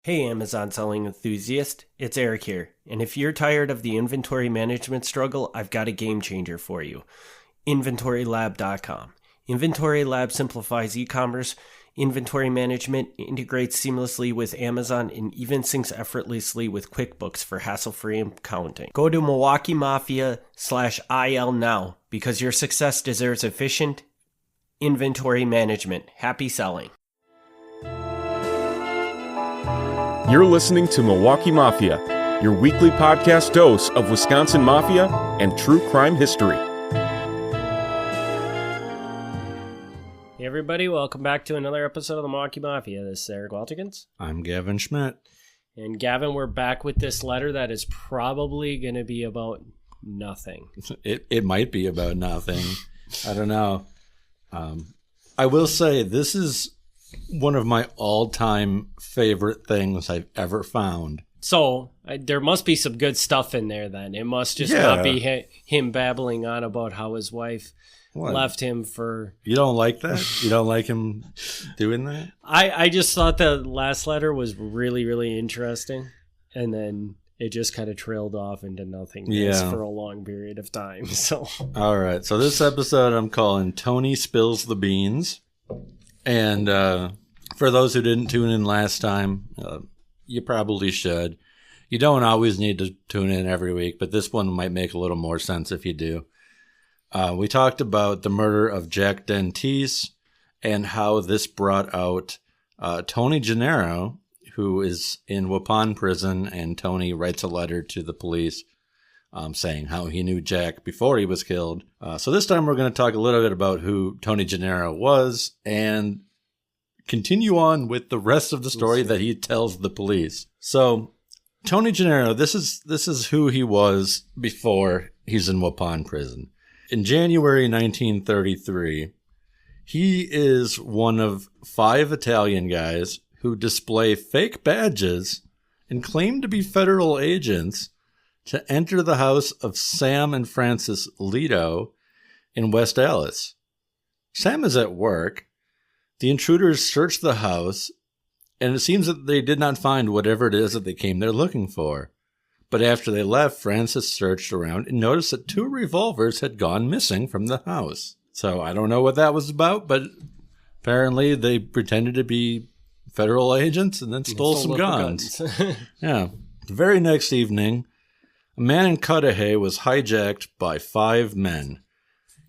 Hey Amazon selling enthusiast, it's Eric here, and if you're tired of the inventory management struggle, I've got a game changer for you. InventoryLab.com. Inventory Lab simplifies e-commerce, inventory management, integrates seamlessly with Amazon, and even syncs effortlessly with QuickBooks for hassle-free accounting. Go to Milwaukee Mafia/IL now, because your success deserves efficient inventory management. Happy selling. You're listening to Milwaukee Mafia, your weekly podcast dose of Wisconsin Mafia and true crime history. Hey everybody, welcome back to another episode of the Milwaukee Mafia. This is Eric Waltikins. I'm Gavin Schmidt. And Gavin, we're back with this letter that is probably going to be about nothing. It might be about nothing. I don't know. I will say this is one of my all-time favorite things I've ever found. So there must be some good stuff in there then. It must just not be him babbling on about how his wife left him for... You don't like that? You don't like him doing that? I just thought the last letter was really, really interesting. And then it just kind of trailed off into nothingness for a long period of time. So, all right. So this episode I'm calling Tony Spills the Beans. And for those who didn't tune in last time, you probably should. You don't always need to tune in every week, but this one might make a little more sense if you do. We talked about the murder of Jack Dentise and how this brought out Tony Gennaro, who is in Waupun prison, and Tony writes a letter to the police saying how he knew Jack before he was killed. So this time we're going to talk a little bit about who Tony Gennaro was and continue on with the rest of the story that he tells the police. So Tony Gennaro, this is who he was before he's in Waupun prison. In January 1933, he is one of 5 Italian guys who display fake badges and claim to be federal agents to enter the house of Sam and Francis Lido in West Allis. Sam is at work. The intruders search the house, and it seems that they did not find whatever it is that they came there looking for. But after they left, Francis searched around and noticed that 2 revolvers had gone missing from the house. So I don't know what that was about, but apparently they pretended to be federal agents and then stole some guns. Yeah. The very next evening, a man in Cudahy was hijacked by 5 men,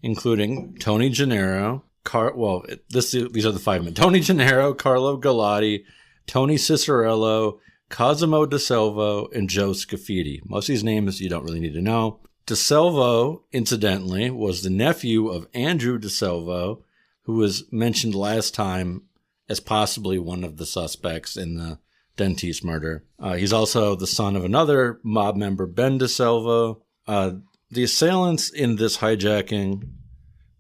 including Tony Gennaro, these are the 5 men: Tony Gennaro, Carlo Galati, Tony Cicerello, Cosimo DeSalvo, and Joe Scafidi. Most of these names you don't really need to know. DeSalvo, incidentally, was the nephew of Andrew DeSalvo, who was mentioned last time as possibly one of the suspects in the Dentise murder. He's also the son of another mob member, Ben DeSalvo. The assailants in this hijacking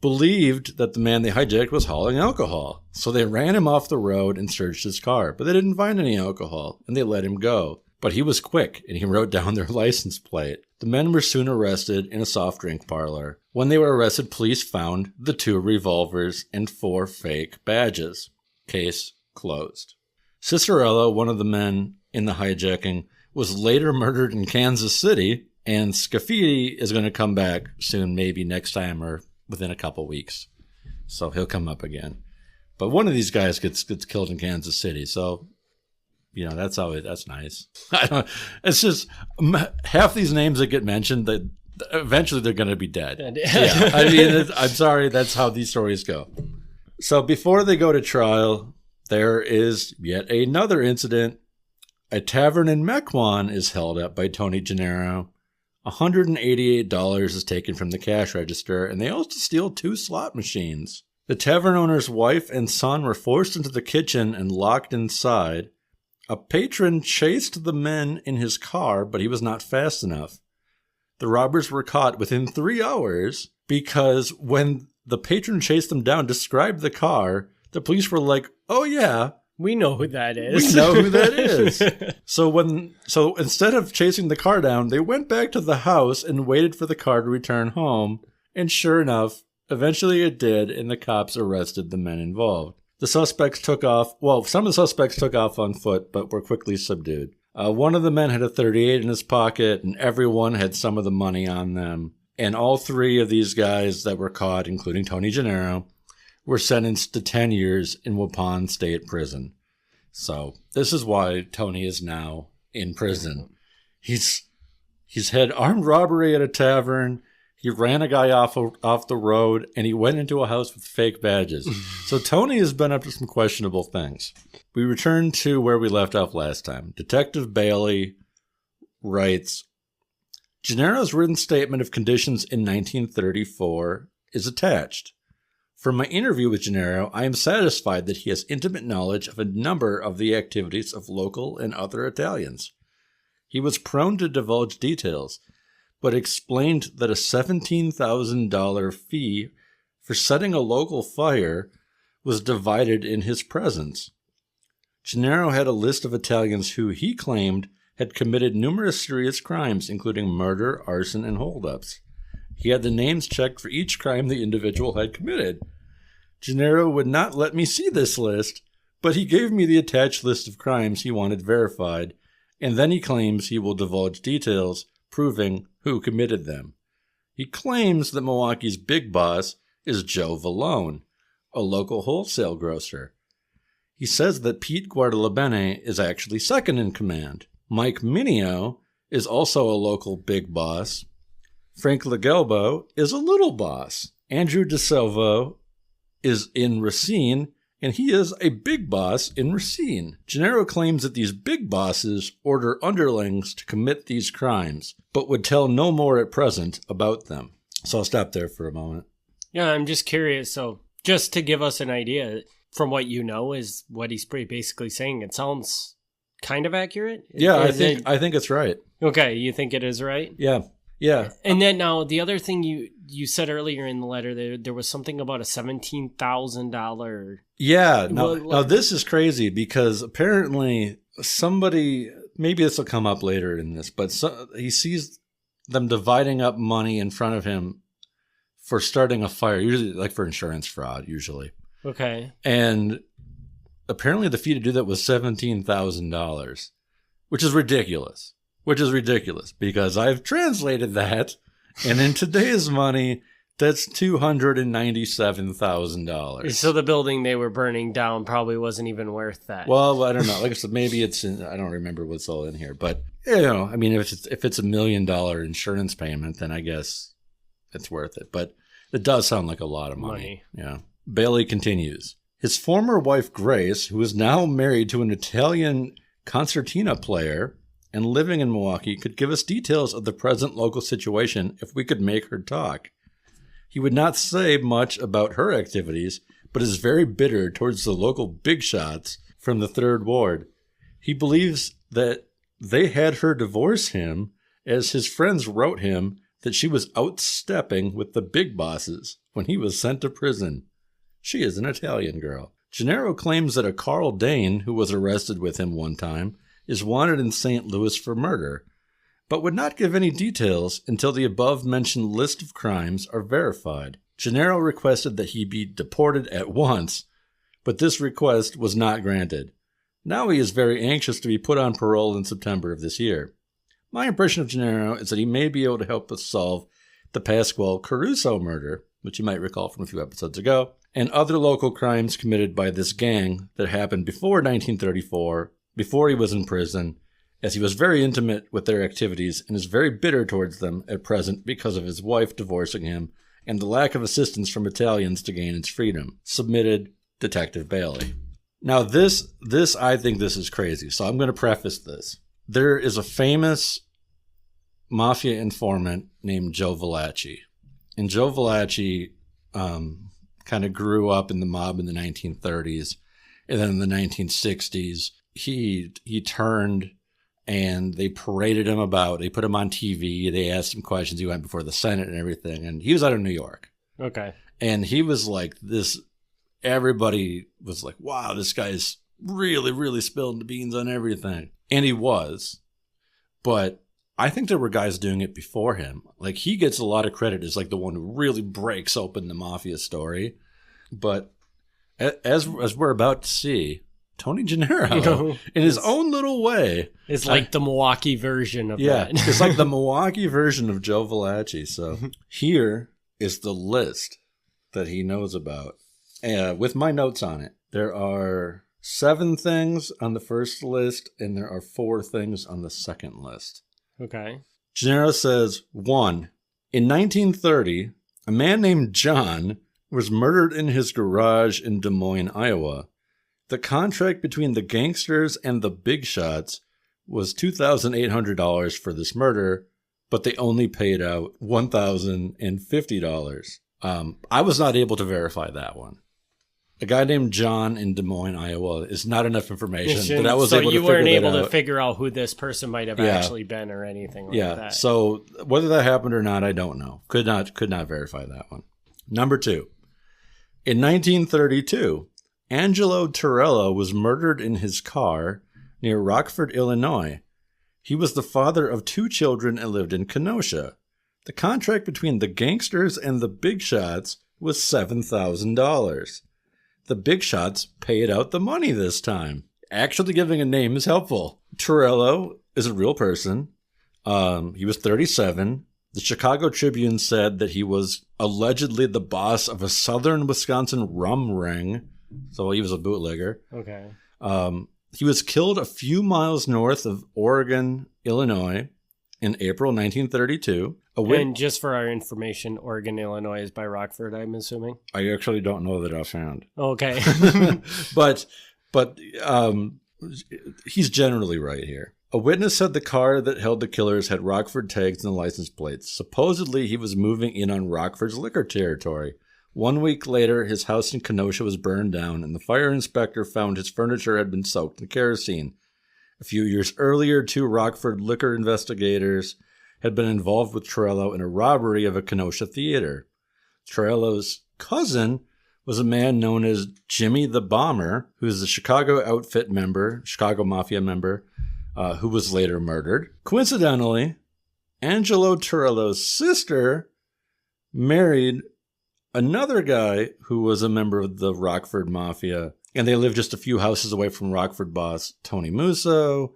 believed that the man they hijacked was hauling alcohol. So they ran him off the road and searched his car, but they didn't find any alcohol, and they let him go. But he was quick, and he wrote down their license plate. The men were soon arrested in a soft drink parlor. When they were arrested, police found the 2 revolvers and 4 fake badges. Case closed. Cicerello, one of the men in the hijacking, was later murdered in Kansas City, and Scafidi is going to come back soon, maybe next time or within a couple weeks. So he'll come up again. But one of these guys gets killed in Kansas City, so that's nice. It's just half these names that get mentioned that eventually they're going to be dead. Yeah, I mean, I'm sorry, that's how these stories go. So before they go to trial, there is yet another incident. A tavern in Mequon is held up by Tony Gennaro. $188 is taken from the cash register, and they also steal 2 slot machines. The tavern owner's wife and son were forced into the kitchen and locked inside. A patron chased the men in his car, but he was not fast enough. The robbers were caught within 3 hours because when the patron chased them down, described the car, the police were like, "Oh yeah, we know who that is. We know who that is." So instead of chasing the car down, they went back to the house and waited for the car to return home. And sure enough, eventually it did, and the cops arrested the men involved. The suspects took off. Well, some of the suspects took off on foot, but were quickly subdued. One of the men had a .38 in his pocket, and everyone had some of the money on them. And all three of these guys that were caught, including Tony Gennaro, were sentenced to 10 years in Waupun State Prison. So this is why Tony is now in prison. He's had armed robbery at a tavern. He ran a guy off the road, and he went into a house with fake badges. So Tony has been up to some questionable things. We return to where we left off last time. Detective Bailey writes, Gennaro's written statement of conditions in 1934 is attached. From my interview with Gennaro, I am satisfied that he has intimate knowledge of a number of the activities of local and other Italians. He was prone to divulge details, but explained that a $17,000 fee for setting a local fire was divided in his presence. Gennaro had a list of Italians who he claimed had committed numerous serious crimes, including murder, arson, and holdups. He had the names checked for each crime the individual had committed. Gennaro would not let me see this list, but he gave me the attached list of crimes he wanted verified, and then he claims he will divulge details proving who committed them. He claims that Milwaukee's big boss is Joe Vallone, a local wholesale grocer. He says that Pete Guardalabene is actually second in command. Mike Mineo is also a local big boss. Frank Legelbo is a little boss. Andrew DeSalvo is in Racine, and he is a big boss in Racine. Gennaro claims that these big bosses order underlings to commit these crimes, but would tell no more at present about them. So I'll stop there for a moment. Yeah, I'm just curious. So just to give us an idea, from what you know, is what he's basically saying. It sounds kind of accurate. Yeah, I think it's right. Okay, you think it is right? Yeah. Yeah. And then now the other thing you said earlier in the letter, there was something about a $17,000. Yeah. Now this is crazy because apparently somebody, maybe this will come up later in this, but he sees them dividing up money in front of him for starting a fire, usually like for insurance fraud, usually. Okay. And apparently the fee to do that was $17,000, which is ridiculous. Because I've translated that, and in today's money, that's $297,000. So the building they were burning down probably wasn't even worth that. Well, I don't know. Like I said, maybe it's in, I don't remember what's all in here, but I mean, if it's $1 million insurance payment, then I guess it's worth it. But it does sound like a lot of money. Yeah. Bailey continues. His former wife, Grace, who is now married to an Italian concertina player and living in Milwaukee, could give us details of the present local situation if we could make her talk. He would not say much about her activities, but is very bitter towards the local big shots from the 3rd Ward. He believes that they had her divorce him, as his friends wrote him that she was outstepping with the big bosses when he was sent to prison. She is an Italian girl. Gennaro claims that a Carl Dane, who was arrested with him one time, is wanted in St. Louis for murder, but would not give any details until the above-mentioned list of crimes are verified. Gennaro requested that he be deported at once, but this request was not granted. Now he is very anxious to be put on parole in September of this year. My impression of Gennaro is that he may be able to help us solve the Pasquale Caruso murder, which you might recall from a few episodes ago, and other local crimes committed by this gang that happened before 1934, before he was in prison, as he was very intimate with their activities and is very bitter towards them at present because of his wife divorcing him and the lack of assistance from Italians to gain his freedom. Submitted, Detective Bailey. Now I think this is crazy, so I'm going to preface this. There is a famous Mafia informant named Joe Valachi. And Joe Valachi kind of grew up in the mob in the 1930s, and then in the 1960s, he turned and they paraded him about. They put him on TV. They asked him questions. He went before the Senate and everything. And he was out of New York. Okay. And he was like this. Everybody was like, wow, this guy's really, really spilling the beans on everything. And he was. But I think there were guys doing it before him. Like, he gets a lot of credit as like the one who really breaks open the Mafia story. But as we're about to see, Tony Gennaro, in his own little way, is like the Milwaukee version of that. Yeah, it's like the Milwaukee version of Joe Valachi. So here is the list that he knows about, with my notes on it. There are 7 things on the first list, and there are 4 things on the second list. Okay. Gennaro says, 1. In 1930, a man named John was murdered in his garage in Des Moines, Iowa. The contract between the gangsters and the big shots was $2,800 for this murder, but they only paid out $1,050. I was not able to verify that one. A guy named John in Des Moines, Iowa is not enough information that I was able to figure that out. So you weren't able to figure out who this person might have actually been or anything like that. Yeah, so whether that happened or not, I don't know. Could not verify that one. Number 2. In 1932, Angelo Torello was murdered in his car near Rockford, Illinois. He was the father of 2 children and lived in Kenosha. The contract between the gangsters and the big shots was $7,000. The big shots paid out the money this time. Actually giving a name is helpful. Torello is a real person. He was 37. The Chicago Tribune said that he was allegedly the boss of a southern Wisconsin rum ring. So he was a bootlegger. Okay. He was killed a few miles north of Oregon, Illinois in April 1932. And just for our information, Oregon, Illinois is by Rockford, I'm assuming? I actually don't know that offhand. Okay. but he's generally right here. A witness said the car that held the killers had Rockford tags and license plates. Supposedly, he was moving in on Rockford's liquor territory. 1 week later, his house in Kenosha was burned down, and the fire inspector found his furniture had been soaked in kerosene. A few years earlier, 2 Rockford liquor investigators had been involved with Torello in a robbery of a Kenosha theater. Torello's cousin was a man known as Jimmy the Bomber, who is a Chicago outfit member, Chicago Mafia member, who was later murdered. Coincidentally, Angelo Torello's sister married another guy who was a member of the Rockford Mafia, and they lived just a few houses away from Rockford boss Tony Musso.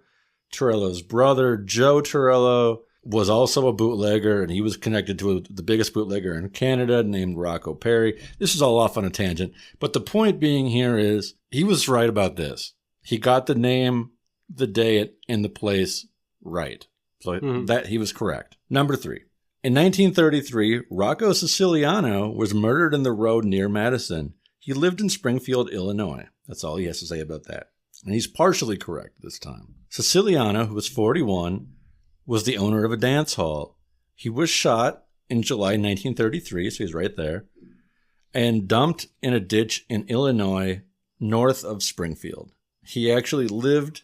Torello's brother, Joe Torello, was also a bootlegger, and he was connected to the biggest bootlegger in Canada named Rocco Perry. This is all off on a tangent, but the point being here is he was right about this. He got the name, the date, and the place right. So that he was correct. Number 3. In 1933, Rocco Siciliano was murdered in the road near Madison. He lived in Springfield, Illinois. That's all he has to say about that. And he's partially correct this time. Siciliano, who was 41, was the owner of a dance hall. He was shot in July 1933, so he's right there, and dumped in a ditch in Illinois north of Springfield. He actually lived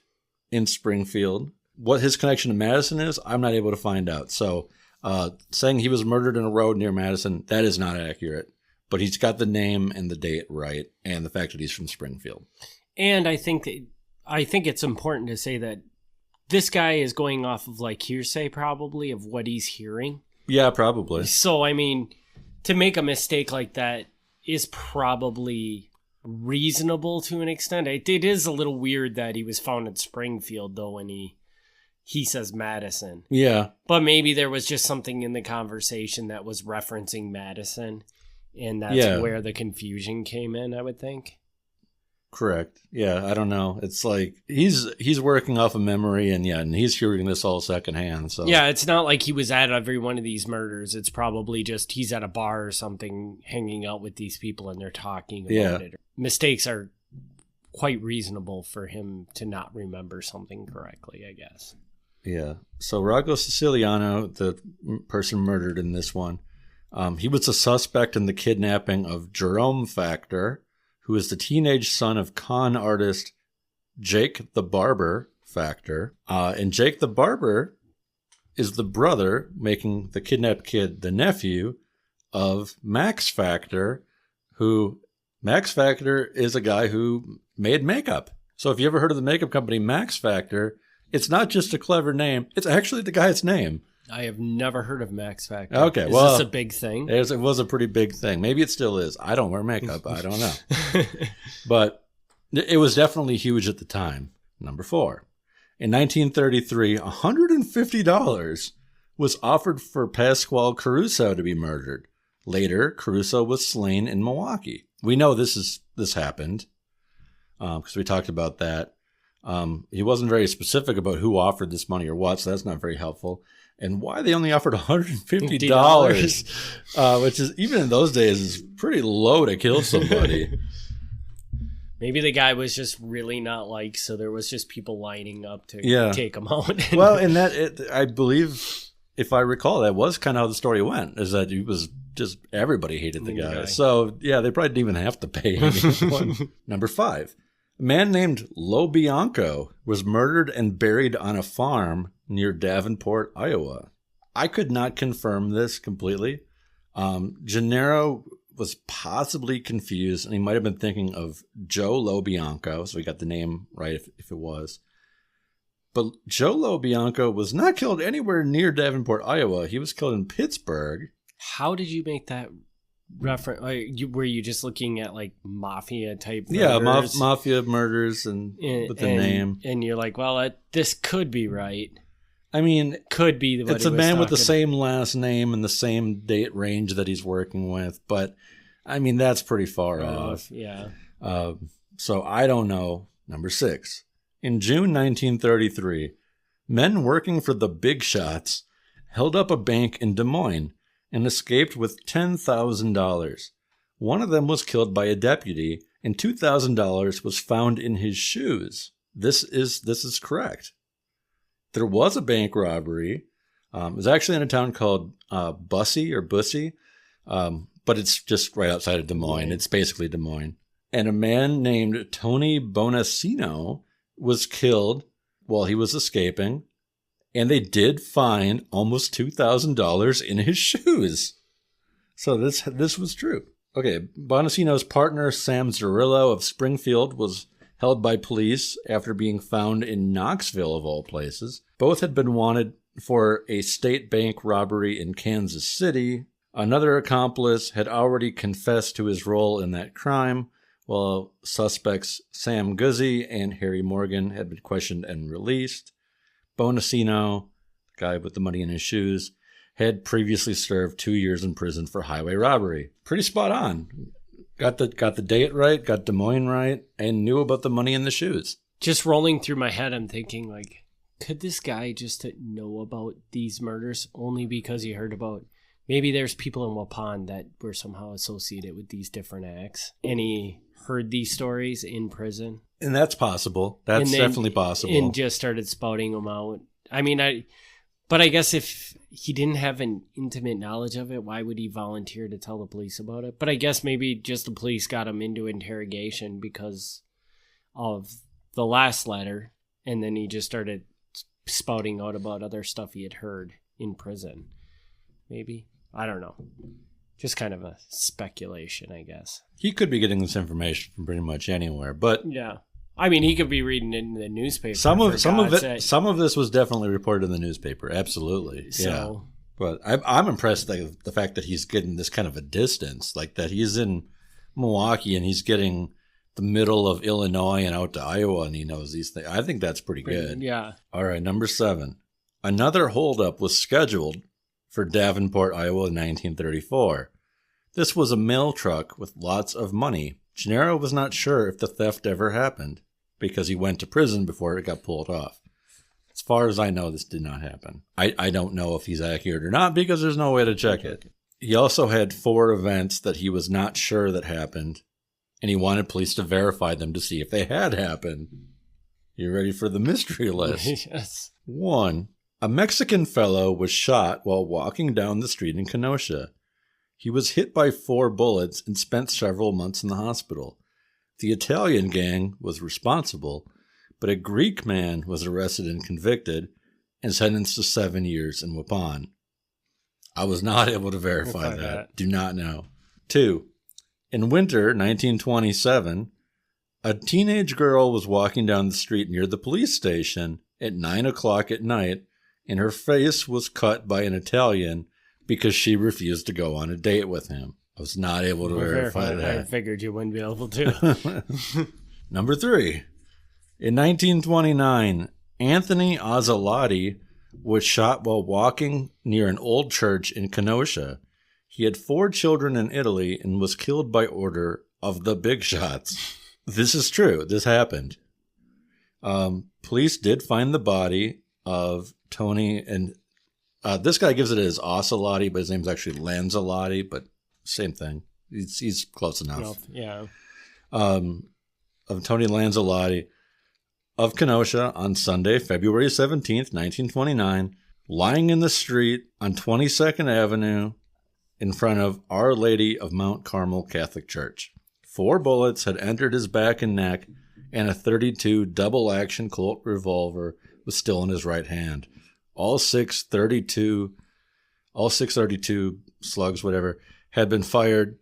in Springfield. What his connection to Madison is, I'm not able to find out. So saying he was murdered in a road near Madison, that is not accurate. But he's got the name and the date right, and the fact that he's from Springfield. And I think it's important to say that this guy is going off of like hearsay probably of what he's hearing. Yeah, probably. So, I mean, to make a mistake like that is probably reasonable to an extent. It is a little weird that he was found in Springfield, though, when he says Madison. Yeah. But maybe there was just something in the conversation that was referencing Madison, and that's where the confusion came in, I would think. Correct. Yeah, I don't know. It's like he's working off of memory, and he's hearing this all secondhand. So yeah, it's not like he was at every one of these murders. It's probably just he's at a bar or something, hanging out with these people, and they're talking about it. Mistakes are quite reasonable for him to not remember something correctly, I guess. Yeah. So Rocco Siciliano, the person murdered in this one, he was a suspect in the kidnapping of Jerome Factor, who is the teenage son of con artist Jake the Barber Factor. And Jake the Barber is the brother, making the kidnapped kid the nephew of Max Factor, Max Factor is a guy who made makeup. So if you ever heard of the makeup company Max Factor, it's not just a clever name. It's actually the guy's name. I have never heard of Max Factor. Okay, is well, this a big thing? It was a pretty big thing. Maybe it still is. I don't wear makeup. I don't know. But it was definitely huge at the time. Number 4. In 1933, $150 was offered for Pasquale Caruso to be murdered. Later, Caruso was slain in Milwaukee. We know this happened because we talked about that. He wasn't very specific about who offered this money or what, so that's not very helpful. And why they only offered $150, which is, even in those days, is pretty low to kill somebody. Maybe the guy was just really not liked, so there was just people lining up to take him out. Well, and I believe, if I recall, that was kind of how the story went, is that he was just, everybody hated the guy. So, yeah, they probably didn't even have to pay anyone. Number 5. A man named Lo Bianco was murdered and buried on a farm near Davenport, Iowa. I could not confirm this completely. Gennaro was possibly confused, and he might have been thinking of Joe Lo Bianco, so we got the name right if it was. But Joe Lo Bianco was not killed anywhere near Davenport, Iowa. He was killed in Pittsburgh. How did you make that reference? Were you just looking at like mafia type murders? Yeah, mafia murders and with the name. And you're like, well, this could be right. I mean, could be. It's a man with the same last name and the same date range that he's working with, but I mean, that's pretty far off. Yeah. So I don't know. Number 6. In June 1933, men working for the Big Shots held up a bank in Des Moines and escaped with $10,000. One of them was killed by a deputy, and $2,000 was found in his shoes. This is correct. There was a bank robbery. It was actually in a town called Bussy, but it's just right outside of Des Moines. It's basically Des Moines. And a man named Tony Bonacino was killed while he was escaping, and they did find almost $2,000 in his shoes. So this was true. Okay, Bonacino's partner, Sam Zerillo of Springfield, was held by police after being found in Knoxville, of all places. Both had been wanted for a state bank robbery in Kansas City. Another accomplice had already confessed to his role in that crime, while suspects Sam Guzzi and Harry Morgan had been questioned and released. Bonacino, the guy with the money in his shoes, had previously served 2 years in prison for highway robbery. Pretty spot on. Got the date right, got Des Moines right, and knew about the money in the shoes. Just rolling through my head, I'm thinking, like, could this guy just know about these murders only because he heard about... Maybe there's people in Waupun that were somehow associated with these different acts, and he heard these stories in prison. And that's possible. That's definitely possible. And just started spouting them out. I mean, but I guess if he didn't have an intimate knowledge of it, why would he volunteer to tell the police about it? But I guess maybe just the police got him into interrogation because of the last letter, and then he just started spouting out about other stuff he had heard in prison. Maybe. I don't know. Just kind of a speculation, I guess. He could be getting this information from pretty much anywhere, but... Yeah. I mean, he could be reading it in the newspaper. Some of this was definitely reported in the newspaper. Absolutely. So, yeah. But I'm impressed that the fact that he's getting this kind of a distance, like that he's in Milwaukee and he's getting the middle of Illinois and out to Iowa and he knows these things. I think that's pretty good. Yeah. All right, number 7. Another holdup was scheduled for Davenport, Iowa in 1934. This was a mail truck with lots of money. Gennaro was not sure if the theft ever happened because he went to prison before it got pulled off. As far as I know, this did not happen. I don't know if he's accurate or not because there's no way to check it. He also had 4 events that he was not sure that happened, and he wanted police to verify them to see if they had happened. You ready for the mystery list? Yes. 1. A Mexican fellow was shot while walking down the street in Kenosha. He was hit by 4 bullets and spent several months in the hospital. The Italian gang was responsible, but a Greek man was arrested and convicted and sentenced to 7 years in Waupun. I was not able to verify that. Do not know. 2. In winter 1927, a teenage girl was walking down the street near the police station at 9 o'clock at night and her face was cut by an Italian because she refused to go on a date with him. I was not able to verify that. I figured you wouldn't be able to. Number 3. In 1929, Anthony Ozzolotti was shot while walking near an old church in Kenosha. He had 4 children in Italy and was killed by order of the big shots. This is true. This happened. Police did find the body of Tony, and this guy gives it as Ozzolotti, but his name's actually Lanzalotti, but same thing. He's close enough. Yeah. Of Tony Lanzalotti of Kenosha on Sunday, February 17th, 1929, lying in the street on 22nd Avenue in front of Our Lady of Mount Carmel Catholic Church. 4 bullets had entered his back and neck, and a .32 double-action Colt revolver was still in his right hand. All 6 .32 slugs, whatever, had been fired.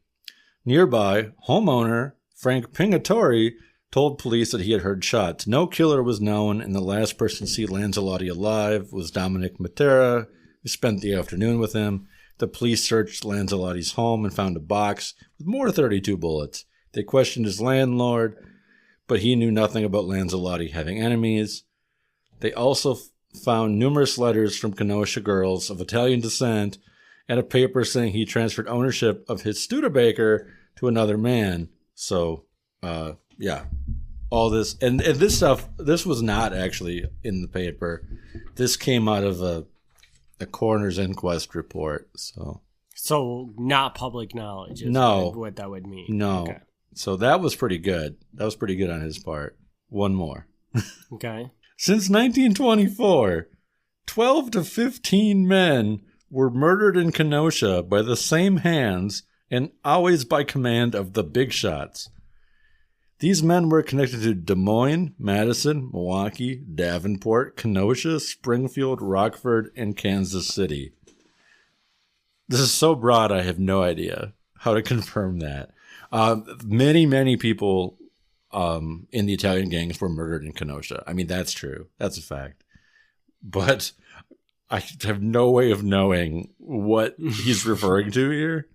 Nearby, homeowner Frank Pingatore told police that he had heard shots. No killer was known, and the last person to see Lanzalotti alive was Dominic Matera, who spent the afternoon with him. The police searched Lanzalotti's home and found a box with more .32 bullets. They questioned his landlord, but he knew nothing about Lanzalotti having enemies. They also found numerous letters from Kenosha girls of Italian descent and a paper saying he transferred ownership of his Studebaker to another man. So, yeah, all this. And this stuff, this was not actually in the paper. This came out of a coroner's inquest report. So not public knowledge is what that would mean. No. Okay. So that was pretty good. That was pretty good on his part. One more. Okay. Since 1924, 12 to 15 men were murdered in Kenosha by the same hands and always by command of the big shots. These men were connected to Des Moines, Madison, Milwaukee, Davenport, Kenosha, Springfield, Rockford, and Kansas City. This is so broad, I have no idea how to confirm that. Many people in the Italian gangs were murdered in Kenosha. I mean, that's true. That's a fact. But I have no way of knowing what he's referring to here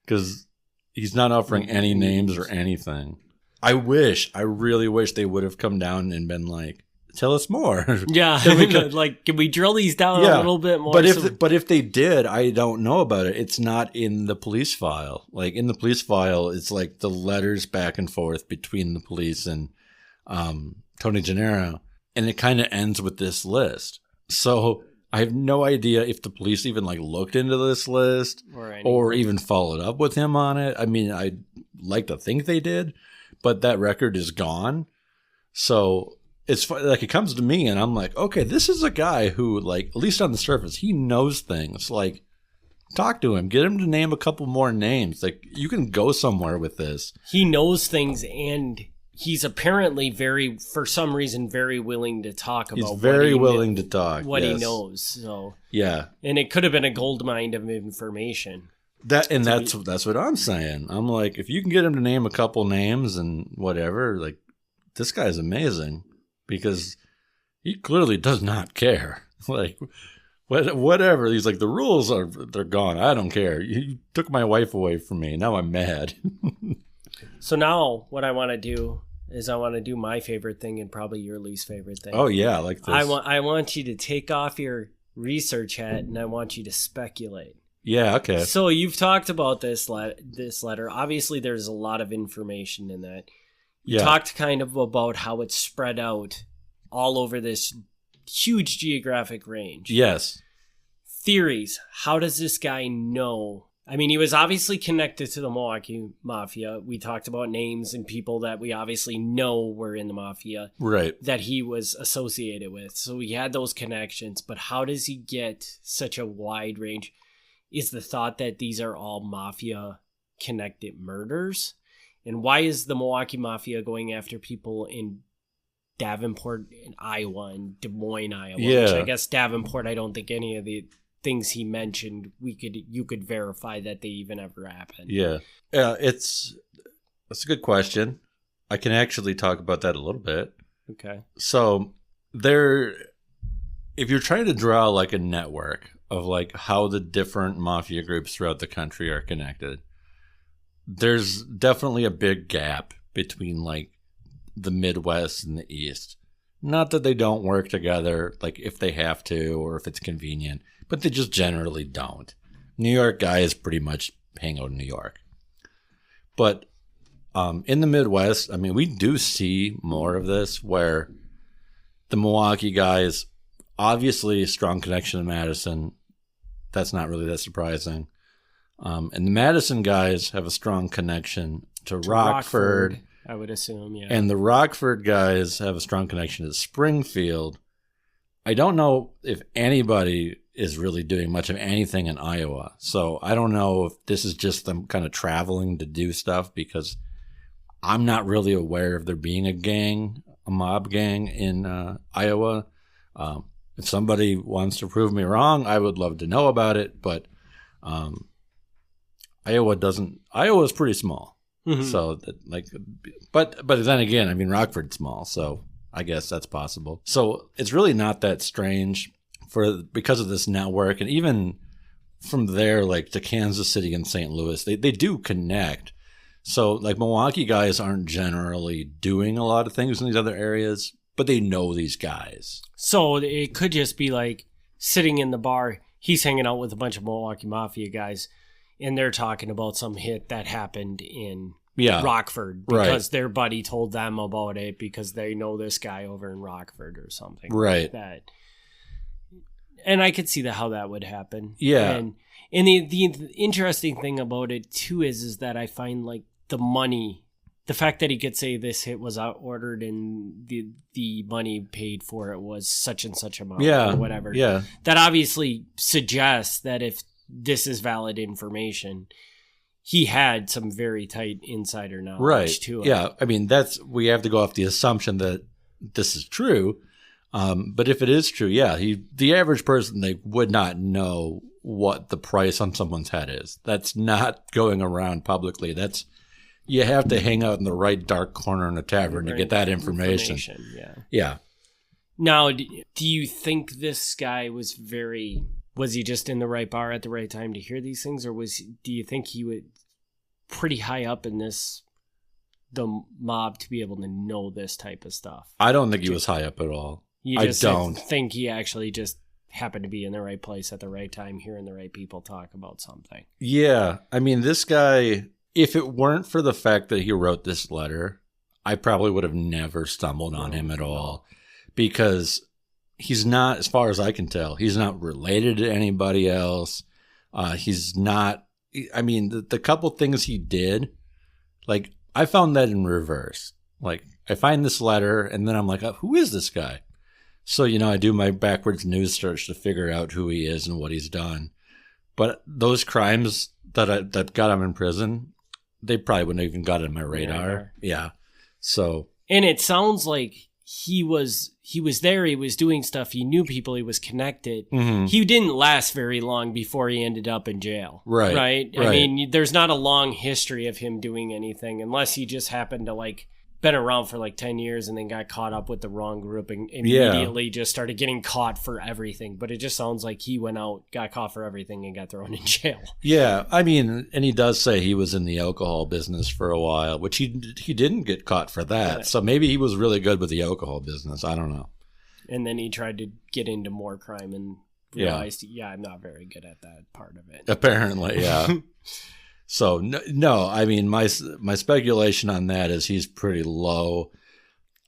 because he's not offering any names or anything. I really wish they would have come down and been like, tell us more. Yeah. Can we drill these down a little bit more? But if they did, I don't know about it. It's not in the police file. Like in the police file, it's like the letters back and forth between the police and Tony Gennaro. And it kind of ends with this list. So I have no idea if the police even like looked into this list or even followed up with him on it. I mean, I'd like to think they did, but that record is gone. So it's like it comes to me and I'm like, okay, this is a guy who, like, at least on the surface, he knows things. Like, talk to him, get him to name a couple more names. Like, you can go somewhere with this. He knows things, and he's apparently for some reason, very willing to talk about. He's very willing to talk what he knows. So yeah, and it could have been a gold mine of information. That's what I'm saying. I'm like, if you can get him to name a couple names and whatever, like, this guy's amazing. Because he clearly does not care. Like, whatever. He's like, the rules they're gone. I don't care. You took my wife away from me. Now I'm mad. So now what I want to do is I want to do my favorite thing and probably your least favorite thing. Oh, yeah. Like this. I want you to take off your research hat and I want you to speculate. Yeah, okay. So you've talked about this letter. Obviously, there's a lot of information in that. You talked kind of about how it's spread out all over this huge geographic range. Yes. Theories. How does this guy know? I mean, he was obviously connected to the Milwaukee Mafia. We talked about names and people that we obviously know were in the Mafia. Right. That he was associated with. So he had those connections. But how does he get such a wide range? Is the thought that these are all Mafia-connected murders? And why is the Milwaukee Mafia going after people in Davenport, in Iowa, and Des Moines, Iowa? Yeah. Which I guess Davenport, I don't think any of the things he mentioned you could verify that they even ever happened. Yeah. That's a good question. I can actually talk about that a little bit. Okay. So if you're trying to draw like a network of like how the different mafia groups throughout the country are connected, there's definitely a big gap between like the Midwest and the East. Not that they don't work together, like if they have to or if it's convenient, but they just generally don't. New York guys pretty much hang out in New York. But in the Midwest, I mean, we do see more of this where the Milwaukee guys, obviously a strong connection to Madison. That's not really that surprising. And the Madison guys have a strong connection to Rockford. I would assume, yeah. And the Rockford guys have a strong connection to Springfield. I don't know if anybody is really doing much of anything in Iowa. So I don't know if this is just them kind of traveling to do stuff, because I'm not really aware of there being a mob gang in Iowa. If somebody wants to prove me wrong, I would love to know about it. But Iowa's pretty small. Mm-hmm. So but then again, I mean, Rockford's small, so I guess that's possible. So it's really not that strange because of this network, and even from there, like to Kansas City and St. Louis, they do connect. So like Milwaukee guys aren't generally doing a lot of things in these other areas, but they know these guys. So it could just be like sitting in the bar, he's hanging out with a bunch of Milwaukee Mafia guys, and they're talking about some hit that happened in Rockford because their buddy told them about it because they know this guy over in Rockford or something. Right. Like that. And I could see how that would happen. Yeah. And the interesting thing about it too is that I find like the money, the fact that he could say this hit was ordered and the money paid for it was such and such amount or whatever. Yeah. That obviously suggests that if this is valid information, he had some very tight insider knowledge to it. Yeah. I mean, we have to go off the assumption that this is true. But if it is true, the average person, they would not know what the price on someone's head is. That's not going around publicly. You have to hang out in the right dark corner in a tavern to get that information. Yeah. Now, do you think this guy was he just in the right bar at the right time to hear these things, or do you think he was pretty high up in the mob to be able to know this type of stuff? I don't think he was high up at all. I don't think he actually just happened to be in the right place at the right time, hearing the right people talk about something. Yeah. I mean, this guy, if it weren't for the fact that he wrote this letter, I probably would have never stumbled on him at all, because he's not, as far as I can tell, he's not related to anybody else. He's not, I mean, the couple things he did, like, I found that in reverse. Like, I find this letter, and then I'm like, who is this guy? So, I do my backwards news search to figure out who he is and what he's done. But those crimes that got him in prison, they probably wouldn't have even got on my radar. Yeah. So. And it sounds like he was there, he was doing stuff, he knew people, he was connected. Mm-hmm. He didn't last very long before he ended up in jail. Right? I mean, there's not a long history of him doing anything, unless he just happened to been around for 10 years and then got caught up with the wrong group and immediately just started getting caught for everything. But it just sounds like he went out, got caught for everything, and got thrown in jail. Yeah, I mean, and he does say he was in the alcohol business for a while, which he didn't get caught for that. Yeah. So maybe he was really good with the alcohol business. I don't know. And then he tried to get into more crime and realized, I'm not very good at that part of it. Apparently, yeah. So, no, I mean, my speculation on that is he's pretty low.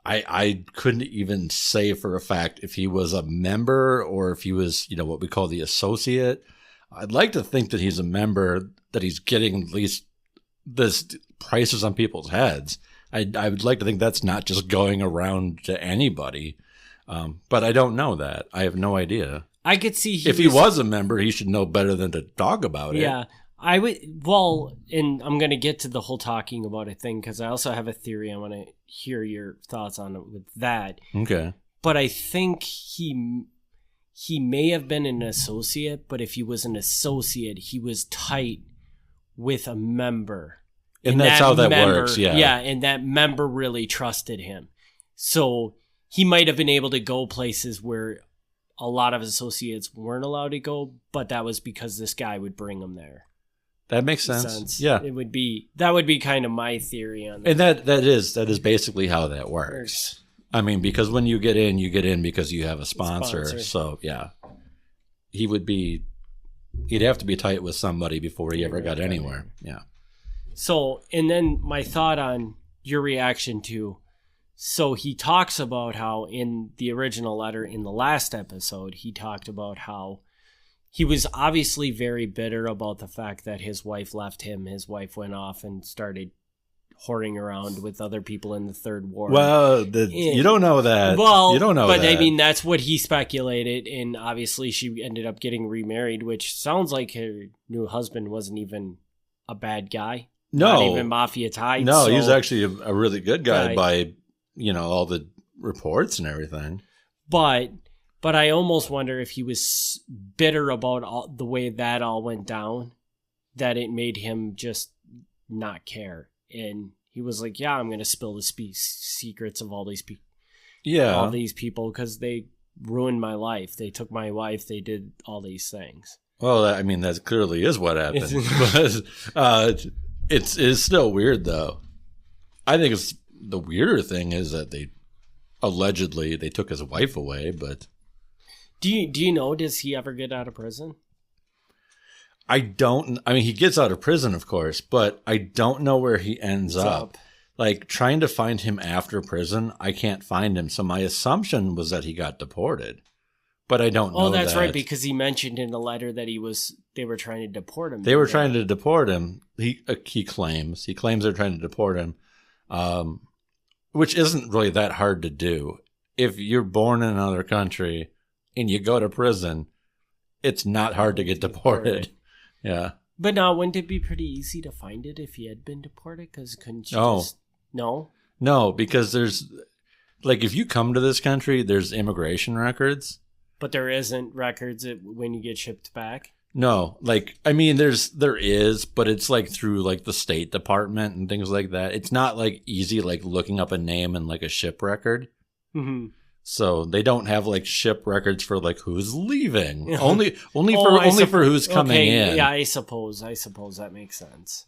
I couldn't even say for a fact if he was a member or if he was, what we call the associate. I'd like to think that he's a member, that he's getting at least this prices on people's heads. I would like to think that's not just going around to anybody. But I don't know that. I have no idea. I could see if he was a member, he should know better than to talk about it. Yeah. I would, and I'm going to get to the whole talking about it thing, because I also have a theory. I want to hear your thoughts on it with that. Okay. But I think he may have been an associate, but if he was an associate, he was tight with a member. And that's how that works, yeah. Yeah, and that member really trusted him. So he might have been able to go places where a lot of associates weren't allowed to go, but that was because this guy would bring them there. That makes sense. Yeah. That would be kind of my theory on that. And that is basically how that works. I mean, because when you get in because you have a sponsor. So, yeah. He'd have to be tight with somebody before he ever got anywhere. Yeah. So, and then my thought on your reaction to, so he talks about how in the original letter in the last episode, he talked about how he was obviously very bitter about the fact that his wife left him. His wife went off and started whoring around with other people in the third ward. Well, you don't know that. Well, you don't know but that. I mean, that's what he speculated, and obviously she ended up getting remarried, which sounds like her new husband wasn't even a bad guy. No. Not even mafia tied. No, so, he's actually a really good guy by, all the reports and everything. But I almost wonder if he was bitter about the way that all went down, that it made him just not care. And he was like, yeah, I'm going to spill the secrets of all these people. Yeah. All these people, because they ruined my life. They took my wife. They did all these things. Well, I mean, that clearly is what happened. But it is still weird, though. I think the weirder thing is that they took his wife away, but... Do you know, does he ever get out of prison? I mean, he gets out of prison, of course, but I don't know where he ends up. Like, trying to find him after prison, I can't find him. So my assumption was that he got deported, but I don't know. Oh, that's right, because he mentioned in the letter that they were trying to deport him. They were trying to deport him. He claims they're trying to deport him, which isn't really that hard to do. If you're born in another country and you go to prison, it's not hard to get deported. Yeah. But now, wouldn't it be pretty easy to find it if he had been deported? Because couldn't you just... No? No, because there's... Like, if you come to this country, there's immigration records. But there isn't records when you get shipped back? No. Like, I mean, there is, but it's, like, through, like, the State Department and things like that. It's not, like, easy, like, looking up a name in, like, a ship record. Mm-hmm. So they don't have like ship records for like who's leaving. Only for who's coming in. Yeah, I suppose that makes sense.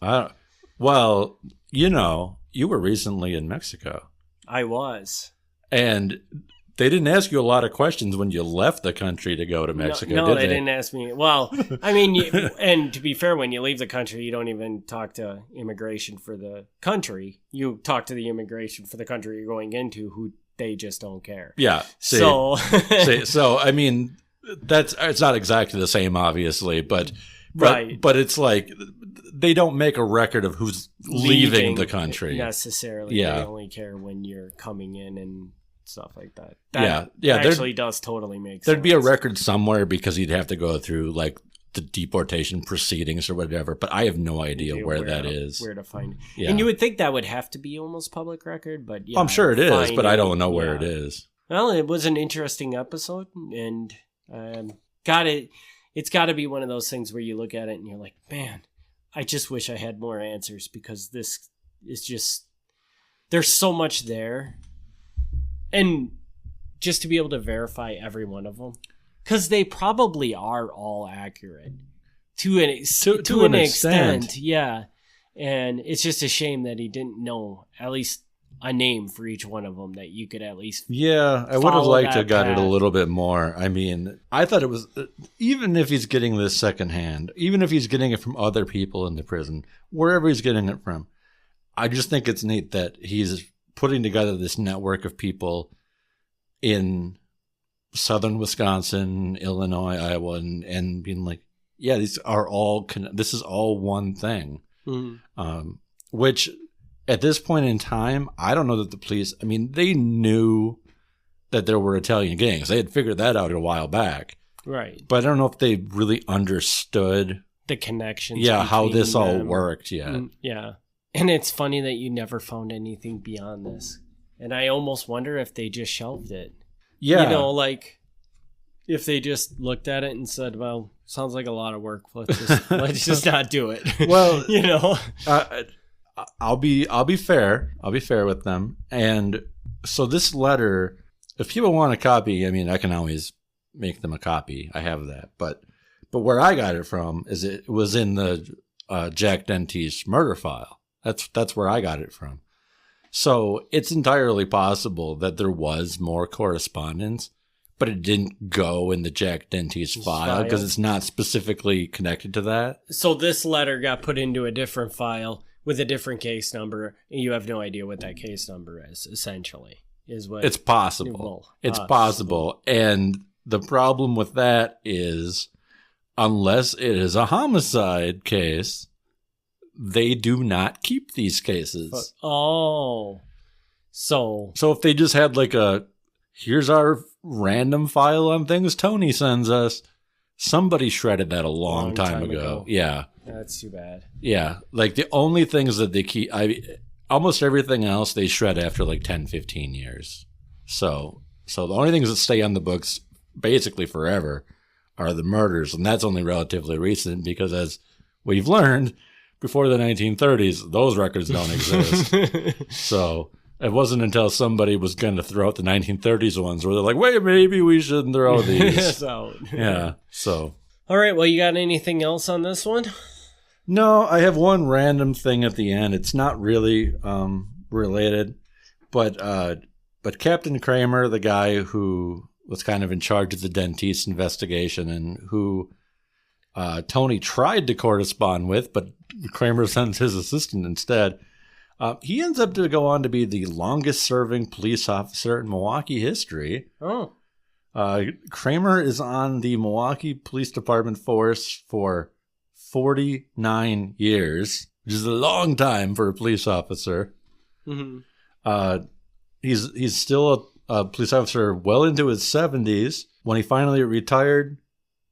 Well, you were recently in Mexico. I was. And they didn't ask you a lot of questions when you left the country to go to Mexico, no, did they? They didn't ask me. Well, I mean, and to be fair, when you leave the country, you don't even talk to immigration for the country. You talk to the immigration for the country you're going into, who they just don't care. Yeah. So I mean, it's not exactly the same, obviously, but right. But it's like they don't make a record of who's leaving the country necessarily. Yeah. They only care when you're coming in and stuff like that. That actually does totally make sense. There'd be a record somewhere because he'd have to go through like the deportation proceedings or whatever, but I have no idea where that is. Where to find it. Yeah. And you would think that would have to be almost public record, but yeah. I'm sure it is, but I don't know where it is. Well, it was an interesting episode, and it's got to be one of those things where you look at it and you're like, man, I just wish I had more answers, because this is just, there's so much there. And just to be able to verify every one of them. Because they probably are all accurate to an extent. Yeah. And it's just a shame that he didn't know at least a name for each one of them that you could at least I would have liked to have got it a little bit more. I mean, I thought it was, even if he's getting this secondhand, even if he's getting it from other people in the prison, wherever he's getting it from, I just think it's neat that he's putting together this network of people in southern Wisconsin, Illinois, Iowa, and being like, yeah, this is all one thing. Mm-hmm. Which at this point in time, I don't know that the police, I mean, they knew that there were Italian gangs. They had figured that out a while back. Right. But I don't know if they really understood the connections. Yeah, how this all worked yet. Yeah. And it's funny that you never found anything beyond this. And I almost wonder if they just shelved it. Yeah. Like if they just looked at it and said, well, sounds like a lot of work. Let's just not do it. Well, I'll be fair. I'll be fair with them. And so this letter, if people want a copy, I mean, I can always make them a copy. I have that. But where I got it from is it was in the Jack Dentiste murder file. That's where I got it from. So it's entirely possible that there was more correspondence, but it didn't go in the Jack Dentiste file because it's not specifically connected to that. So this letter got put into a different file with a different case number, and you have no idea what that case number is, essentially, is what... It's possible. It's possible. And the problem with that is, unless it is a homicide case, they do not keep these cases. So if they just had like here's our random file on things Tony sends us, somebody shredded that a long time ago. Yeah. That's too bad. Yeah. Like the only things that they keep, almost everything else they shred after like 10, 15 years. So the only things that stay on the books basically forever are the murders. And that's only relatively recent because, as we've learned, before the 1930s, those records don't exist. So it wasn't until somebody was going to throw out the 1930s ones where they're like, wait, maybe we shouldn't throw these. Yeah. So. All right. Well, you got anything else on this one? No, I have one random thing at the end. It's not really related, but Captain Kraemer, the guy who was kind of in charge of the Dentiste investigation and who Tony tried to correspond with, but Kraemer sends his assistant instead. He ends up to go on to be the longest-serving police officer in Milwaukee history. Oh. Kraemer is on the Milwaukee Police Department force for 49 years, which is a long time for a police officer. Mm-hmm. He's still a police officer well into his 70s. When he finally retired,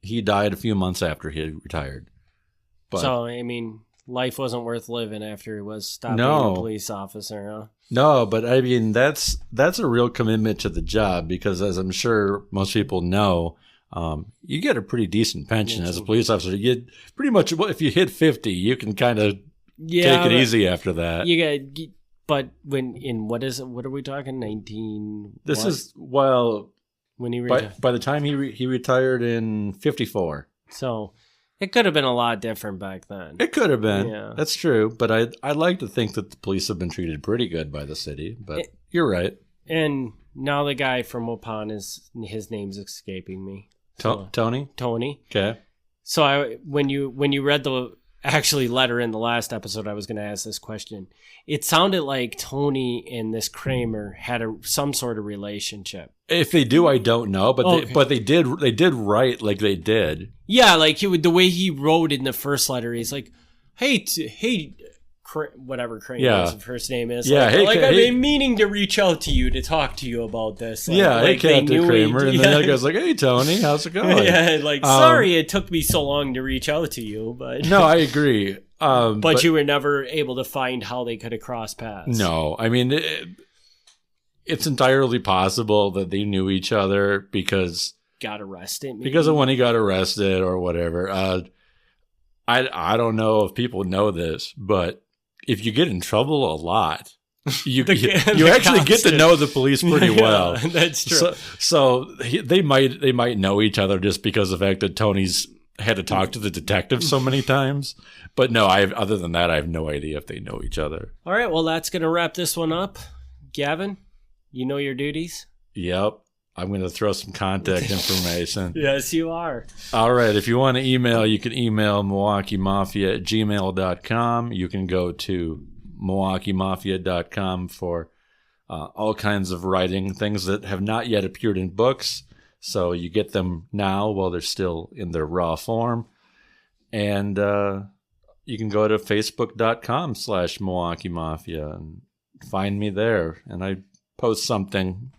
he died a few months after he had retired. But, so, I mean, life wasn't worth living after he was stopped being a police officer, huh? No, but I mean, that's a real commitment to the job because, as I'm sure most people know, you get a pretty decent pension as a police officer. You get pretty much, if you hit 50, you can kind of take it easy after that. But what are we talking? 19? This what? Is, well, when he retired. By the time he retired in 54. So it could have been a lot different back then. It could have been. Yeah. That's true. But I'd like to think that the police have been treated pretty good by the city. But you're right. And now the guy from Waupun, his name's escaping me. So, Tony? Tony. Okay. So when you read the letter in the last episode, I was going to ask this question. It sounded like Tony and this Kraemer had some sort of relationship. If they do, I don't know, but they did write like they did. Yeah, like the way he wrote in the first letter, he's like, "Hey, whatever Kramer's first name is. Yeah, I've been meaning to reach out to you to talk to you about this. Like, hey, Captain Kraemer. And then the other guy's like, hey, Tony, how's it going? Yeah, sorry it took me so long to reach out to you. But no, I agree. But you were never able to find how they could have crossed paths. No, I mean, it's entirely possible that they knew each other because... Got arrested? Maybe? Because of when he got arrested or whatever. I don't know if people know this, but if you get in trouble a lot, you actually get to know the police pretty well. That's true. So they might know each other just because of the fact that Tony's had to talk to the detective so many times. But no, other than that, I have no idea if they know each other. All right, well, that's going to wrap this one up. Gavin, you know your duties? Yep. I'm going to throw some contact information. Yes, you are. All right. If you want to email, you can email MilwaukeeMafia@gmail.com. You can go to MilwaukeeMafia.com for all kinds of writing, things that have not yet appeared in books. So you get them now while they're still in their raw form. And you can go to Facebook.com/MilwaukeeMafia and find me there. And I post something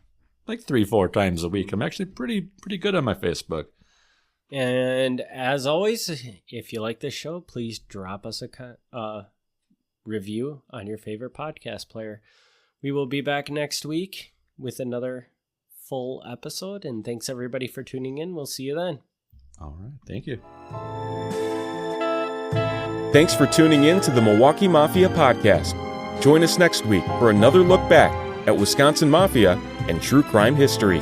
like 3-4 times a week. I'm actually pretty good on my Facebook. And as always, if you like this show, please drop us a review on your favorite podcast player. We will be back next week with another full episode. And thanks everybody for tuning in. We'll see you then. All right. Thank you. Thanks for tuning in to the Milwaukee Mafia podcast. Join us next week for another look back at Wisconsin Mafia and true crime history.